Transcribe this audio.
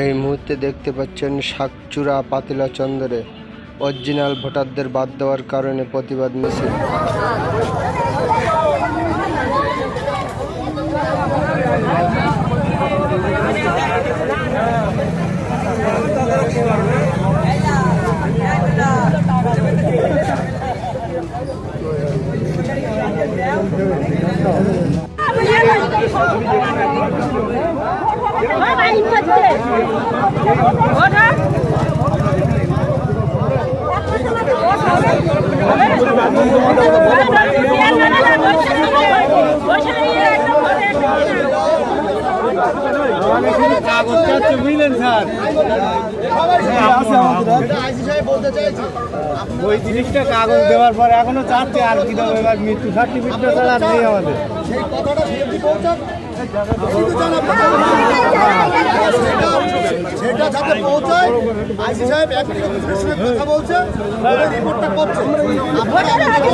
এই মুহূর্তে দেখতে পাচ্ছেন শাকচুরা পাতিলা চন্দরে অরিজিনাল ভোটারদের বাদ দেওয়ার কারণে প্রতিবাদ মিছিল। বুঝলেন স্যার, ওই জিনিসটা কাগজ দেওয়ার পরে এখনো চাচ্ছে আর কি দেবো, এবার মৃত্যু সার্টিফিকেটটা ছাড়া নেই আমাদের। সেটা যাতে পৌঁছায়, আইসি সাহেব কথা বলছে, রিপোর্টটা করছে। ভোটের আগে